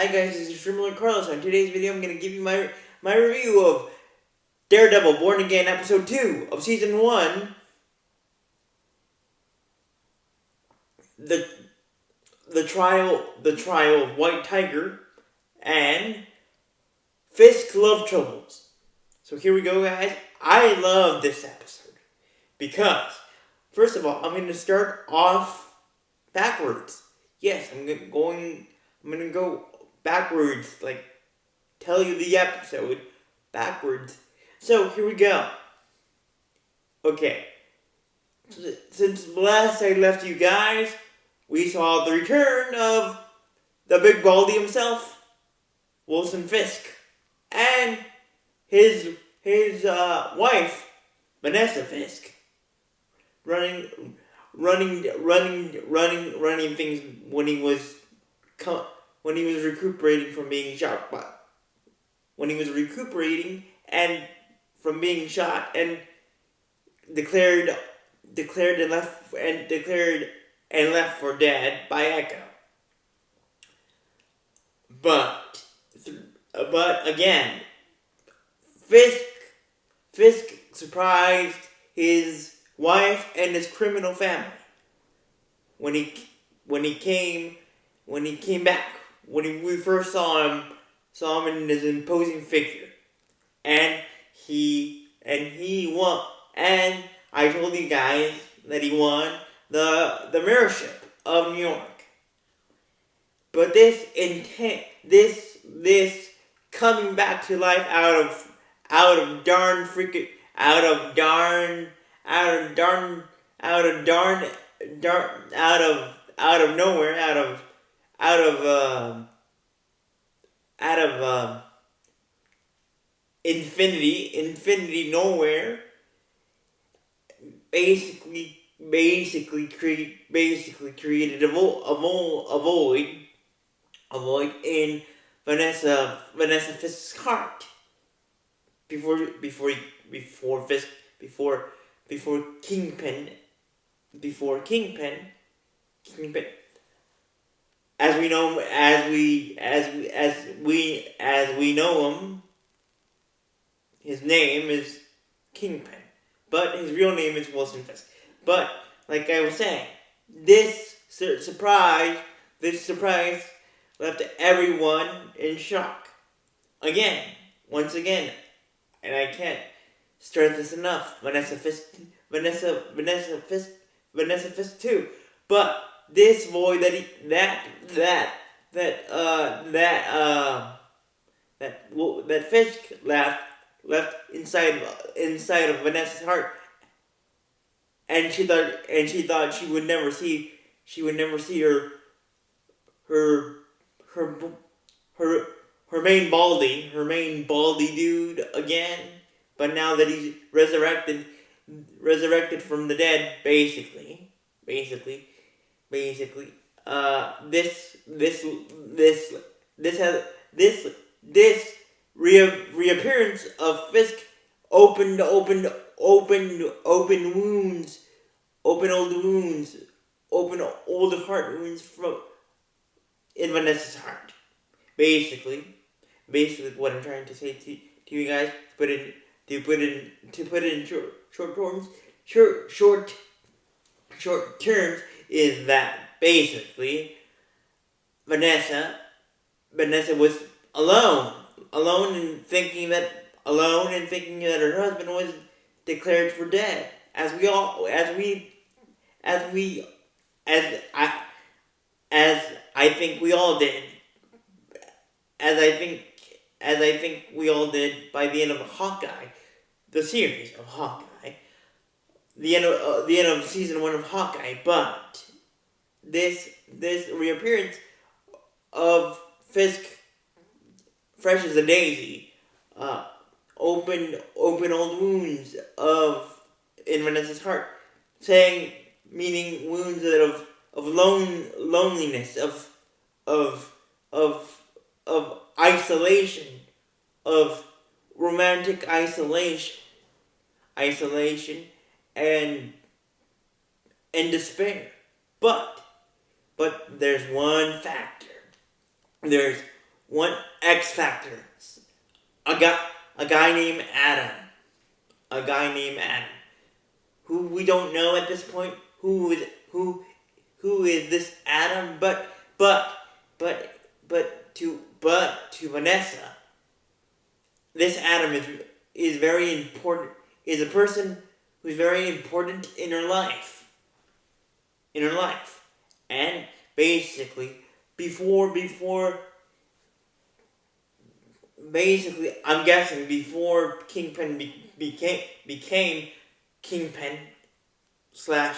Hi guys, this is Trimmer Carlos. On today's video, I'm going to give you my review of Daredevil Born Again Episode 2 of Season 1. The trial of White Tiger and Fisk Love Troubles. So here we go, guys. I love this episode because, first of all, I'm going to start off backwards. Yes, I'm going to go backwards, like tell you the episode backwards. So here we go. Okay. Since last I left you guys, we saw the return of the big baldy himself, Wilson Fisk, and his wife, Vanessa Fisk, running things when he was recuperating from being shot. When he was recuperating and from being shot, and declared and left for dead by Echo. But again, Fisk surprised his wife and his criminal family when he came back. We first saw him in his imposing figure, and he won. And I told you guys that he won the mayorship of New York. But this coming back to life out of infinity nowhere, basically created a void in Vanessa Fisk's heart before Kingpin, as we know him. His name is Kingpin, but his real name is Wilson Fisk. But like I was saying, this surprise left everyone in shock. Once again, and I can't stress this enough. Vanessa Fisk too. But this void that Fisk left inside of Vanessa's heart, and she thought she would never see her main baldy dude again. But now that he's resurrected from the dead, basically, this reappearance of Fisk opened old heart wounds from in Vanessa's heart. Basically, what I'm trying to say to you guys, to put it in short terms, is that basically Vanessa was alone and thinking that her husband was declared for dead, as I think we all did. As I think we all did by the end of Hawkeye, the series of Hawkeye, the end of season 1 of Hawkeye. But this reappearance of Fisk, fresh as a daisy, opened old wounds in Vanessa's heart, meaning wounds of loneliness, of isolation, of romantic isolation, and despair. But there's one factor. There's one X Factor. A guy named Adam. A guy named Adam. Who we don't know at this point who is this Adam, but to Vanessa, this Adam is very important, is a person who's very important in her life. And basically I'm guessing before Kingpin became Kingpin slash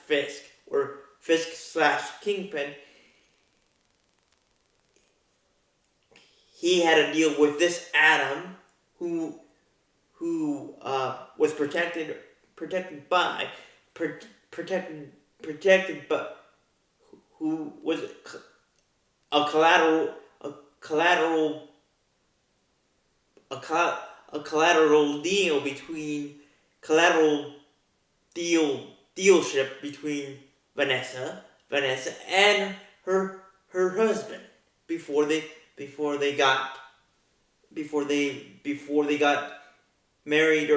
Fisk, or Fisk slash Kingpin, he had a deal with this Adam who was protected by who was a dealship between Vanessa and her husband before they got married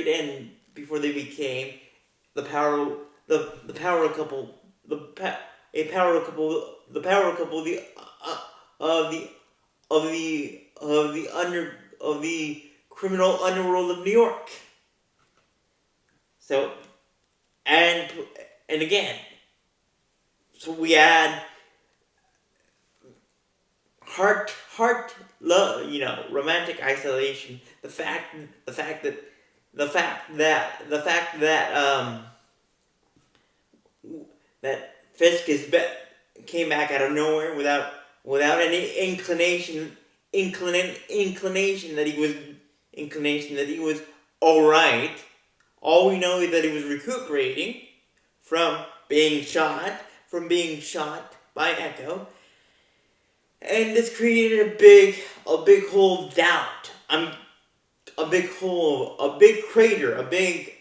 and before they became the power couple of the criminal underworld of New York. So and again, so we add heart love, romantic isolation, the fact that Fisk came back out of nowhere without any inclination that he was all right. All we know is that he was recuperating from being shot by Echo, and this created a big hole of doubt. A big crater, a big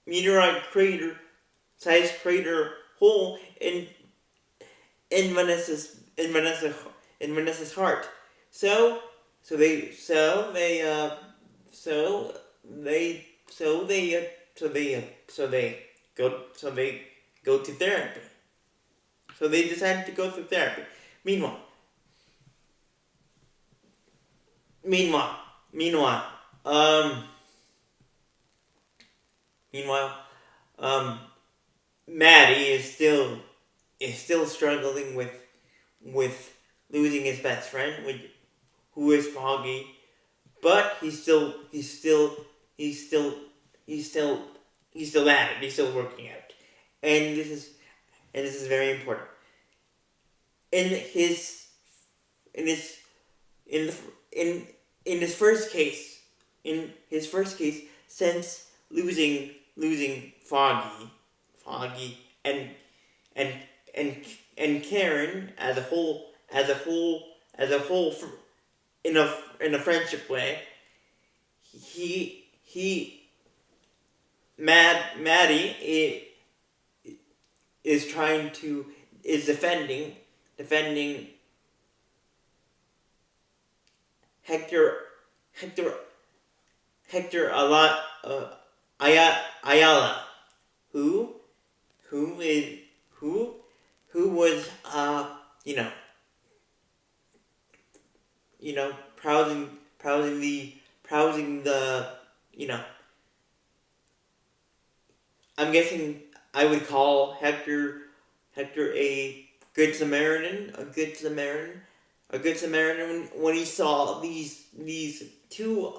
meteorite crater, sized crater hole in Vanessa's heart. So they go to therapy. So they decided to go through therapy. Meanwhile, Maddie is still struggling with losing his best friend, who is Foggy, but he's still at it. He's still working at it, and this is very important. In his first case, since losing Foggy and Karen as a whole in a friendship way, Maddie is defending Hector Ayala, who was prousing the I'm guessing I would call Hector a good Samaritan, when he saw these two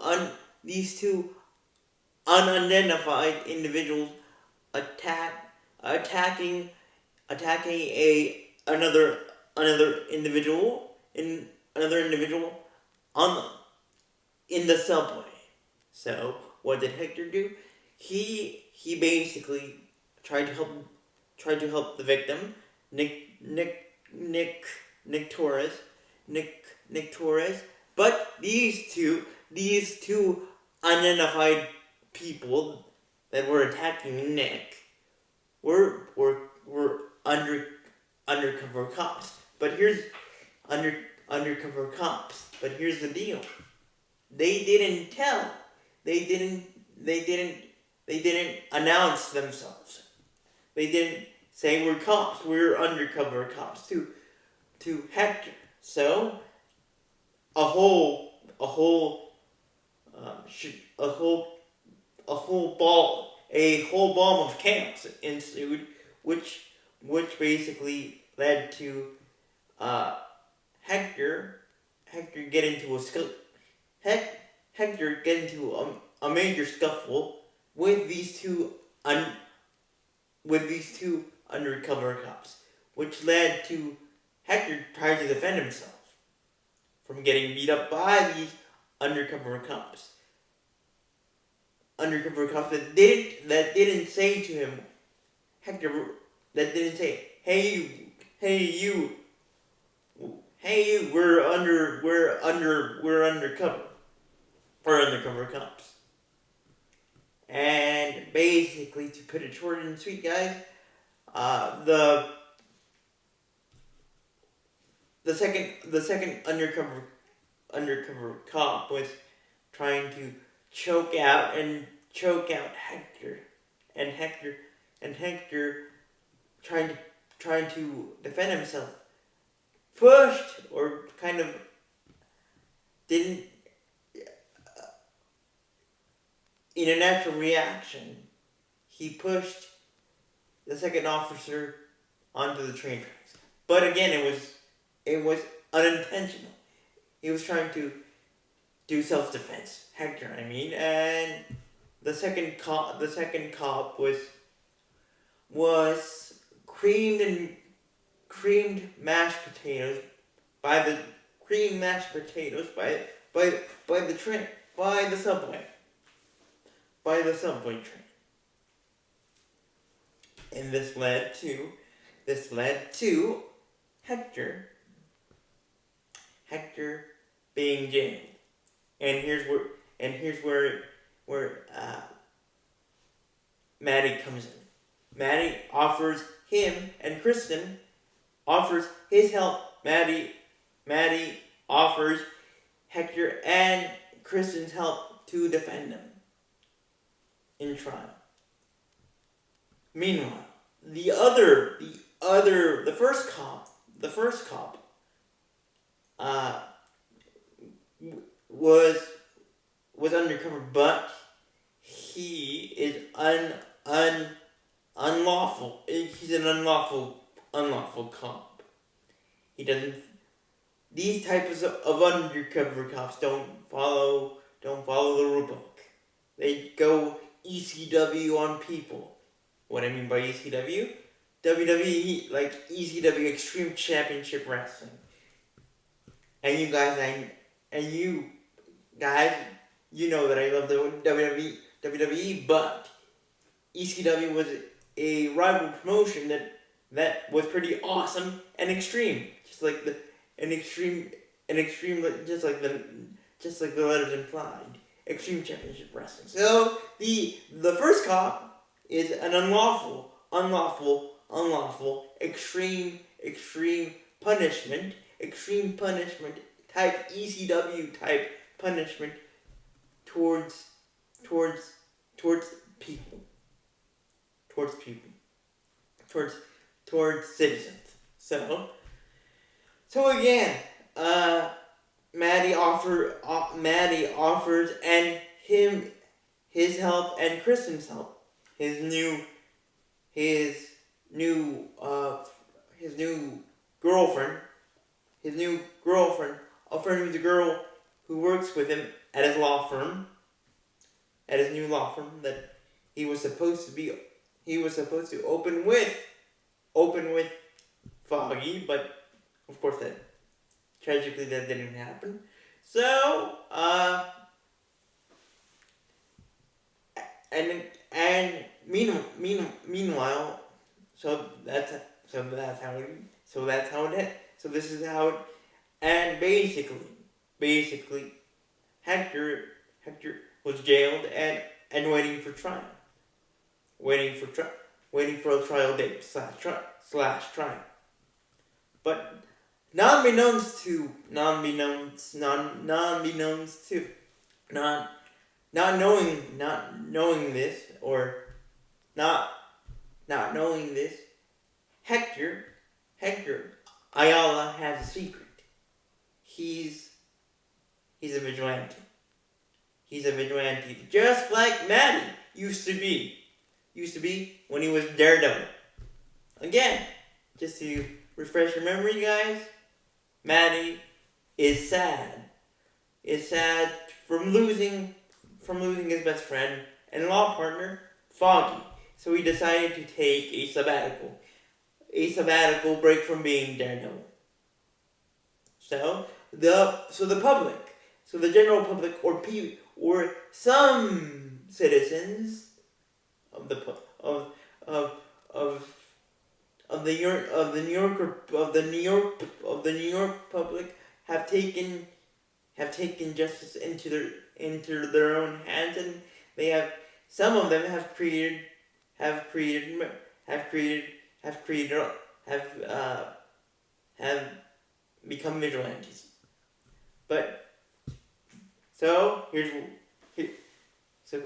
unidentified individuals attacking another individual in the subway. So what did Hector do? He basically tried to help the victim, Nick Torres, but these two unidentified people that were attacking Nick were undercover cops. But here's undercover cops. But here's the deal: they didn't tell. They didn't announce themselves. They didn't say we're cops. We're undercover cops to Hector. So a whole bomb of chaos ensued, which basically led to Hector get into a major scuffle with these two undercover cops, which led to Hector trying to defend himself from getting beat up by these undercover cops. Undercover cops that didn't say to him, Hector, that didn't say, hey you, we're undercover. We're undercover cops. And basically, to put it short and sweet, guys, the second undercover cop was trying to choke out Hector, and Hector trying to defend himself, pushed or kind of didn't, in a natural reaction, he pushed the second officer onto the train tracks. But again, it was unintentional. He was trying to do self-defense, Hector, and the second cop was creamed mashed potatoes by the subway train. And this led to Hector being jailed. And here's where Maddie comes in. Maddie offers him and Kristen offers his help. Maddie offers Hector and Kristen's help to defend him in trial. Meanwhile, the first cop was undercover, but he is unlawful. He's an unlawful cop. He doesn't. These types of undercover cops don't follow the rule book. They go ECW on people. What I mean by ECW? WWE, like ECW, Extreme Championship Wrestling. And you guys, you know that I love the WWE, but ECW was a rival promotion that was pretty awesome and extreme, just like the letters implied, Extreme Championship Wrestling. So the first cop is an unlawful, extreme punishment type ECW type punishment towards people, towards citizens. So again, Maddie offers and him his help and Kristen's help, his new girlfriend, a friend who's a girl who works with him at his law firm, at his new law firm that he was supposed to open with Foggy, but of course that tragically that didn't happen. So and meanwhile, so this is how it, and basically Hector was jailed and waiting for trial, waiting for a trial date slash trial. But non-beknownst to, non-beknownst, non-beknownst to, not not knowing this, or not not knowing this, Hector Hector Ayala has a secret. He's a vigilante. He's a vigilante, just like Maddie used to be. Used to be when he was Daredevil. Again, just to refresh your memory, guys, Maddie is sad. Is sad from losing his best friend and law partner, Foggy. So he decided to take a sabbatical break from being Daredevil. So the public, so the general public, or some citizens of the New York public have taken justice into their own hands, and they have some of them have become vigilantes. But so so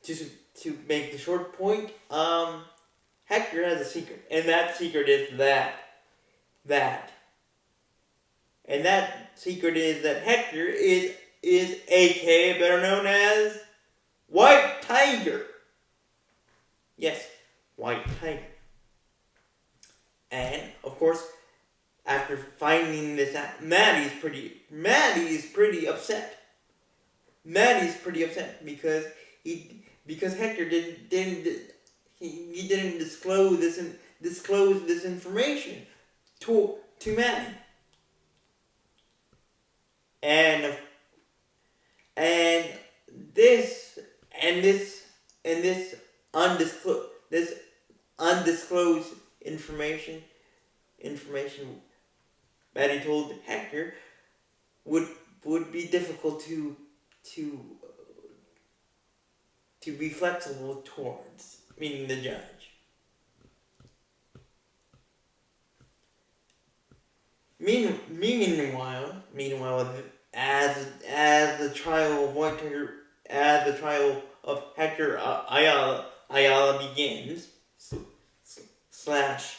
just to make the short point, Hector has a secret, and that secret is that secret is that Hector is aka better known as White Tiger. Yes, White Tiger. And of course, after finding this out, Maddie's pretty upset. Maddie's pretty upset because Hector didn't disclose this information to Maddie. And this undisclosed information Maddie told Hector would be difficult to be flexible towards, meaning the judge. Meanwhile, as the trial of White Tiger, as the trial of Hector Ayala begins, slash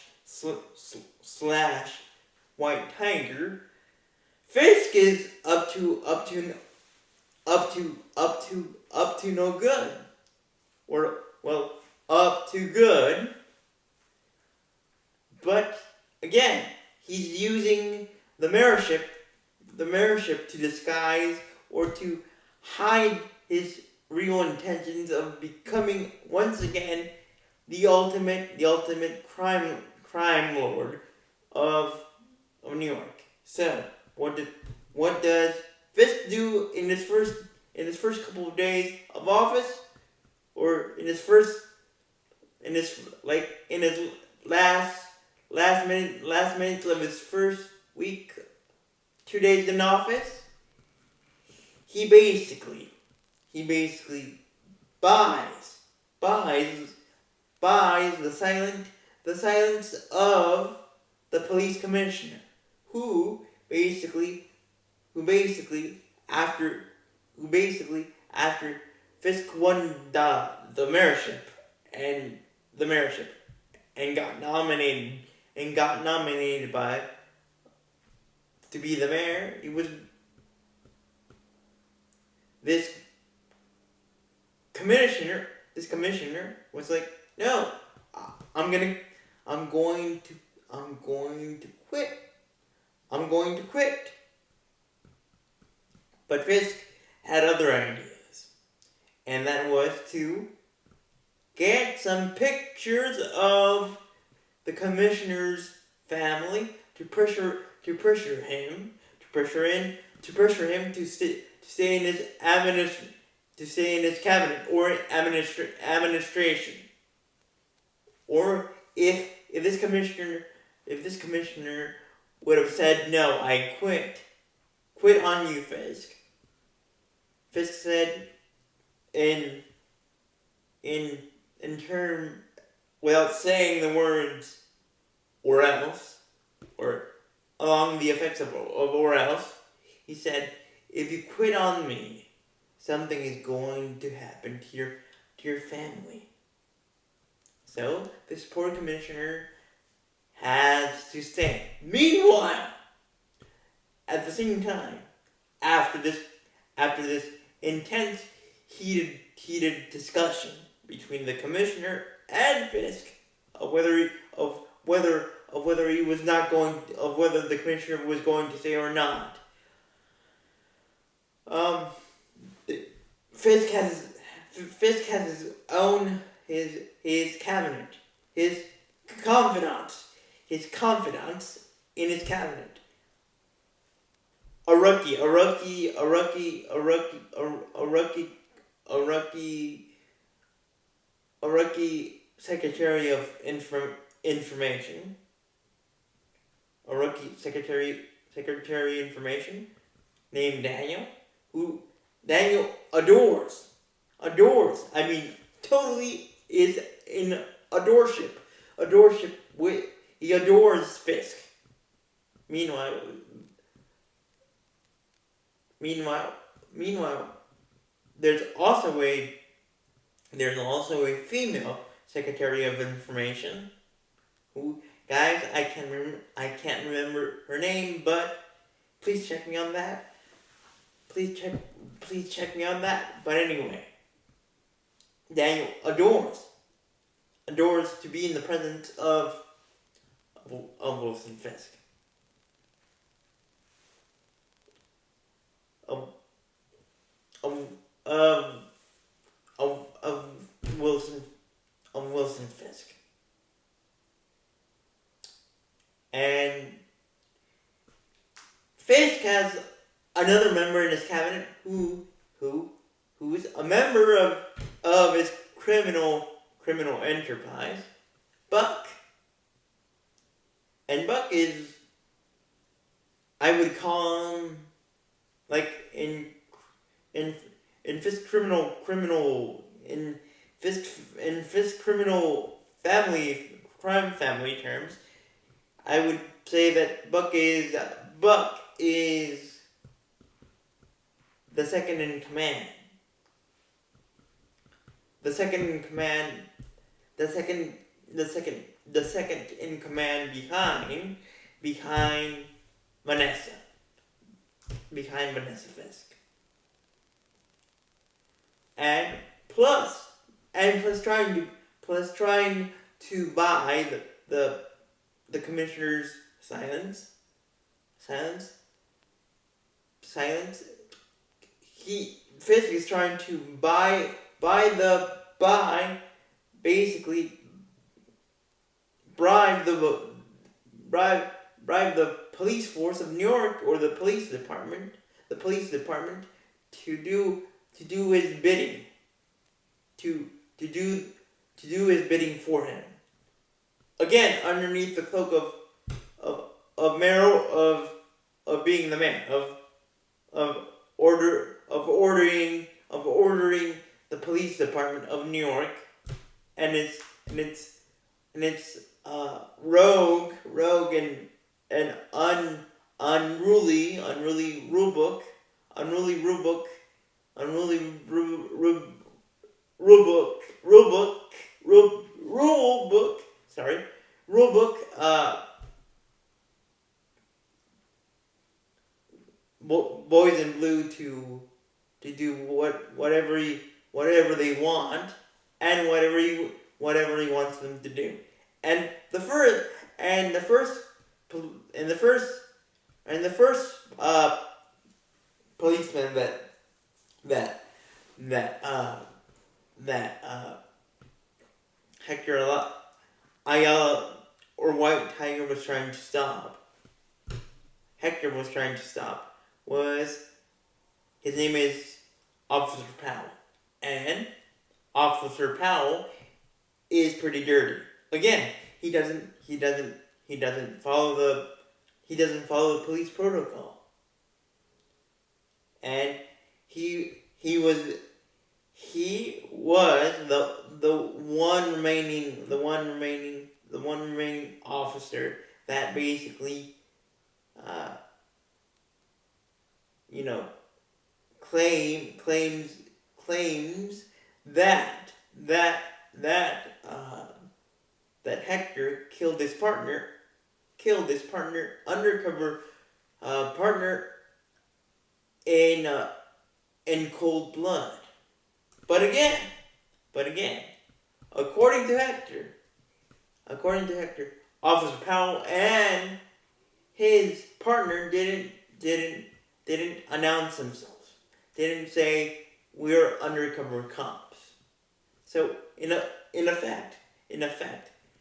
White Tiger, Fisk is up to no good, or well, up to good, but again, he's using the mayorship to disguise or to hide his real intentions of becoming once again the ultimate crime lord of New York. So what does Fisk do in his first couple of days of office, or in his last minutes of his first week, 2 days in office? He basically buys the silence of the police commissioner, who basically after Fisk won the mayorship and got nominated by to be the mayor, this commissioner was like, no, I'm going to quit. But Fisk had other ideas, and that was to get some pictures of the commissioner's family to pressure him to stay in his cabinet or administration. Or if this commissioner would have said, no, I quit on you, Fisk. Fisk said in term, without saying the words or else, or along the effects of or else. He said, if you quit on me, something is going to happen to your family. So this poor commissioner has to stay. Meanwhile, at the same time, after this intense, heated discussion between the commissioner and Fisk of whether the commissioner was going to stay or not. Fisk has his own his cabinet, his confidants in his cabinet. A rookie secretary of information. A rookie secretary information named Daniel, who Daniel adores. I mean, totally is in adoreship with. He adores Fisk. Meanwhile, there's also a female secretary of information who, guys, I can't remember her name, but please check me on that. Please check me on that. But anyway, Daniel adores to be in the presence of Wilson Fisk. Of Wilson Fisk. And Fisk has another member in his cabinet who is a member of his criminal enterprise, Buck. And Buck is, I would call him, like in Fisk criminal crime family terms, I would say that Buck is the second in command. The second in command behind Vanessa. Behind Vanessa Fisk. And plus trying to buy the commissioner's silence. Fisk is trying to basically bribe the police force of New York, or the police department to do his bidding, to do his bidding for him. Again, underneath the cloak of being the man, of ordering the police department of New York and its rogue and unruly rule book boys in blue to do whatever they want and whatever he wants them to do. And the first policeman that Hector Ayala or White Tiger was trying to stop. His name is Officer Powell. And Officer Powell is pretty dirty. Again, he doesn't follow the police protocol. And he was the one remaining officer that basically uh, you know, claims that that Hector killed his partner, undercover partner in cold blood. But again, according to Hector, Officer Powell and his partner didn't announce themselves. Didn't say we're undercover cops. So in effect,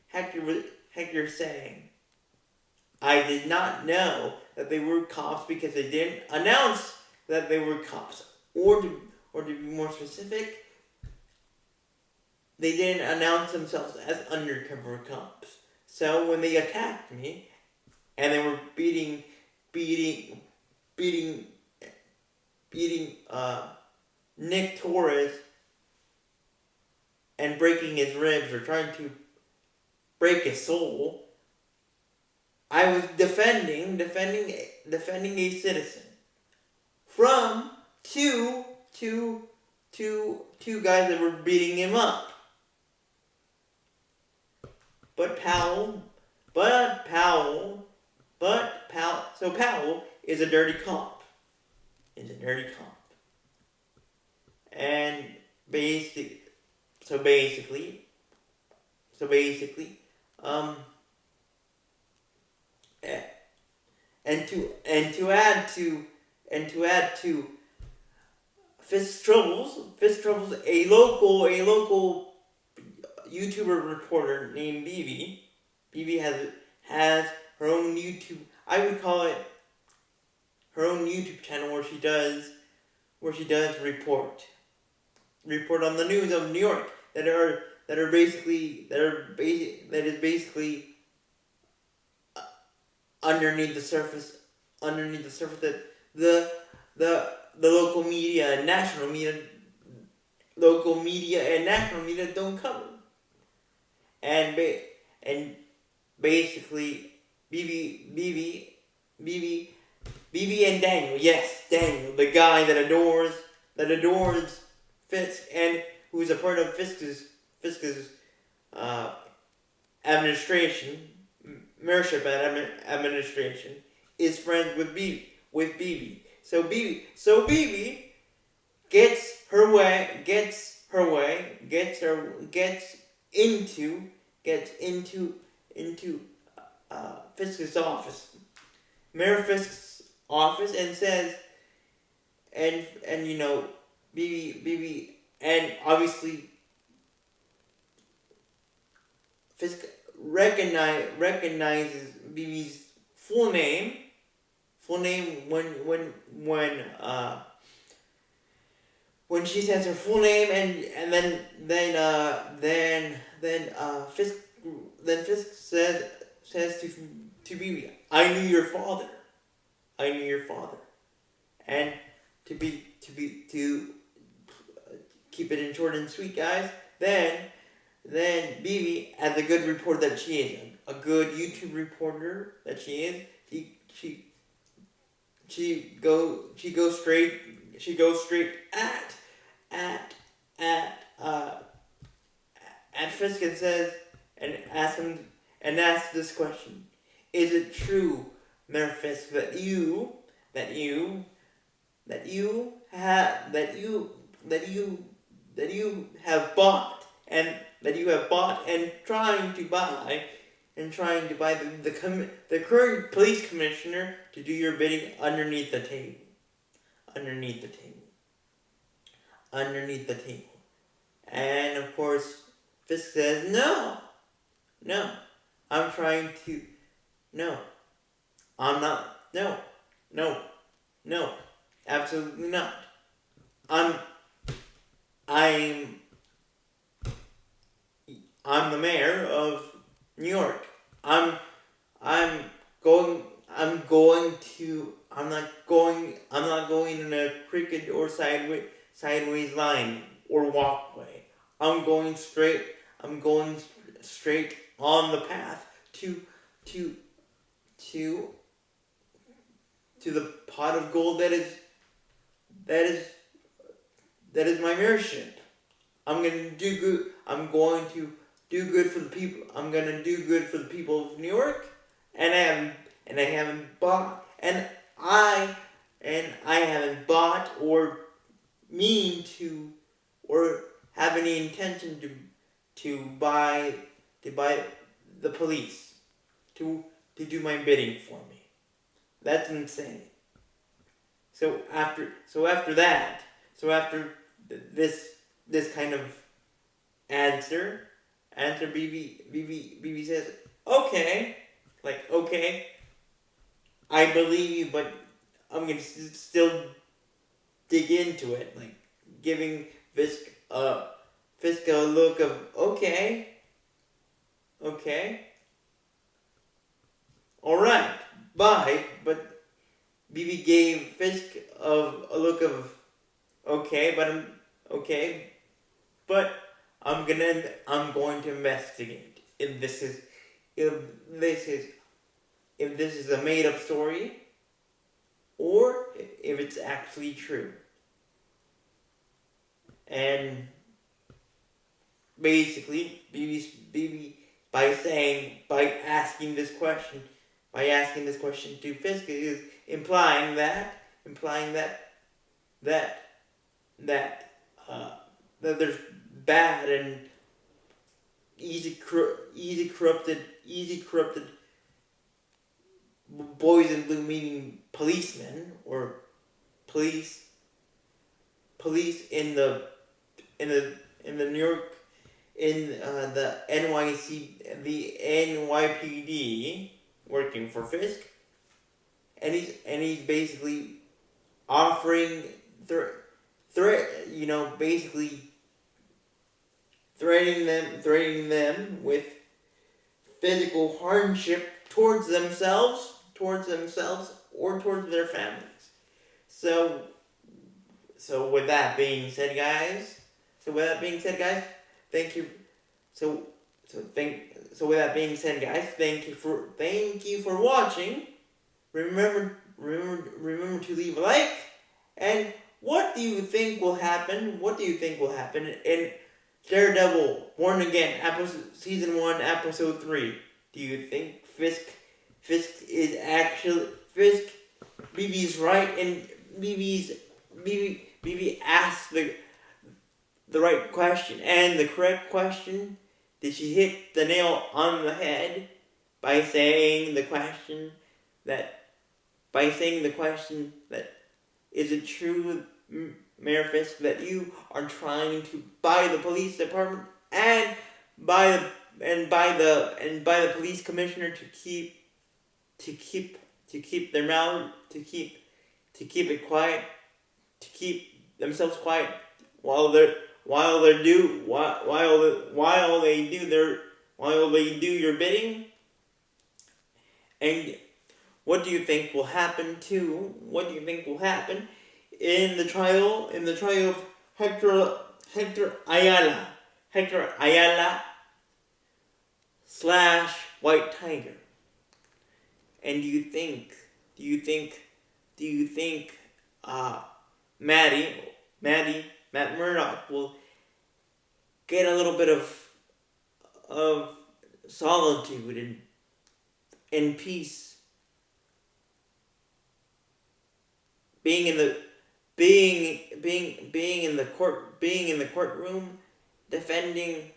Hector saying, I did not know that they were cops because they didn't announce that they were cops. Or to be more specific, they didn't announce themselves as undercover cops. So when they attacked me, and they were beating Nick Torres and breaking his ribs or trying to break his soul, I was defending a citizen from two guys that were beating him up. But Powell is a dirty cop. And basically, and to add to Fisk's troubles, a local YouTuber reporter named Bibi. Bibi has her own YouTube. I would call it her own YouTube channel where she does report on the news of New York that is basically underneath the surface that the local media and national media don't cover. And basically Bibi and Daniel, the guy that adores Fisk and who is a part of Fisk's administration, mayorship administration, is friends with Bibi. So Bibi gets into Fisk's office, Mayor Fisk's office, and says, and Bibi, and obviously Fisk recognizes Bibi's full name when she says her full name, and then Fisk says to Bibi, I knew your father, and to keep it in short and sweet, guys. Then Bibi, as a good reporter that she is, a good YouTube reporter that she is, she goes straight at Fisk and says, and asks this question: is it true, Mayor Fisk, that you have bought and trying to buy the current police commissioner to do your bidding underneath the table. And of course, Fisk says, no, I'm not, no, absolutely not. I'm the mayor of New York. I'm not going in a crooked or sideways line or walkway. I'm going straight on the path to the pot of gold that is my mayorship. I'm gonna do good. I'm going to do good for the people. I'm gonna do good for the people of New York, and I haven't bought, and I haven't bought or mean to or have any intention to buy the police to do my bidding for me. That's insane. So after this kind of answer, BB says, okay, I believe you, but I'm gonna still dig into it, like giving Fisk a look of okay, all right, bye. But BB gave Fisk a look of okay, but I'm going to investigate if this is a made up story or if it's actually true. And basically, BB by asking this question to Fisk is implying that there's bad and easy corrupted boys in blue, meaning policemen or police in the New York, in the NYPD working for Fisk, and he's basically offering basically threatening them with physical hardship towards themselves or towards their families. So with that being said, guys, thank you. With that being said, guys, thank you for watching. Remember to leave a like. And what do you think will happen? In Daredevil Born Again, season 1, episode 3? Do you think Fisk is actually Fisk? BB's right, and BB asked the right question and the correct question. Did she hit the nail on the head by saying the question that is it true, Mayor Fisk, that you are trying to buy the police department and buy the police commissioner to keep their mouth, to keep it quiet, to keep themselves quiet while they do your bidding? And what do you think will happen in the trial of Hector Ayala / White Tiger? And do you think Matt Murdock will get a little bit of solitude and peace being in the courtroom defending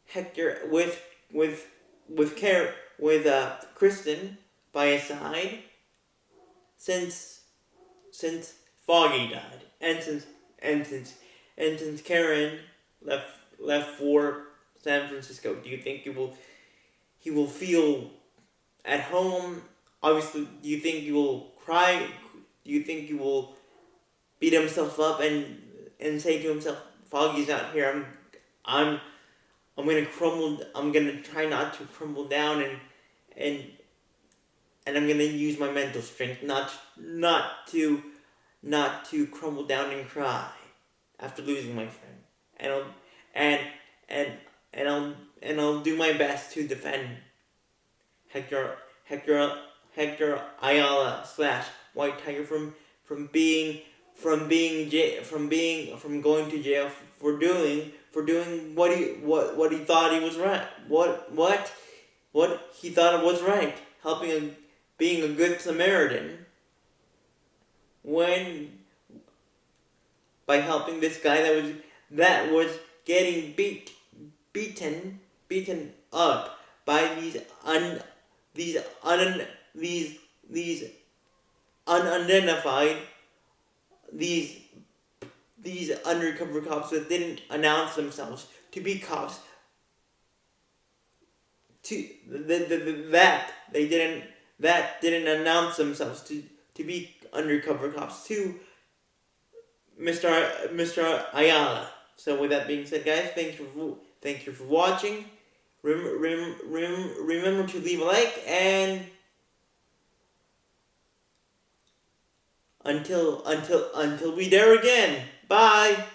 Hector with Kristen by his side since Foggy died, and since Karen left for San Francisco. Do you think he will feel at home? Obviously, do you think he will cry? Do you think he will beat himself up and say to himself, "Foggy's not here. I'm gonna crumble. I'm gonna try not to crumble down and I'm gonna use my mental strength not to crumble down and cry after losing my friend. And I'll do my best to defend Hector Hector Ayala / White Tiger from going to jail for doing what he thought he was right. What he thought was right, being a good Samaritan, when by helping this guy that was getting beaten up by these unidentified, these undercover cops that didn't announce themselves to be cops. That didn't announce themselves to be undercover cops to Mr. Ayala. So with that being said, guys, thank you for watching. Remember to leave a like, and until we dare again. Bye.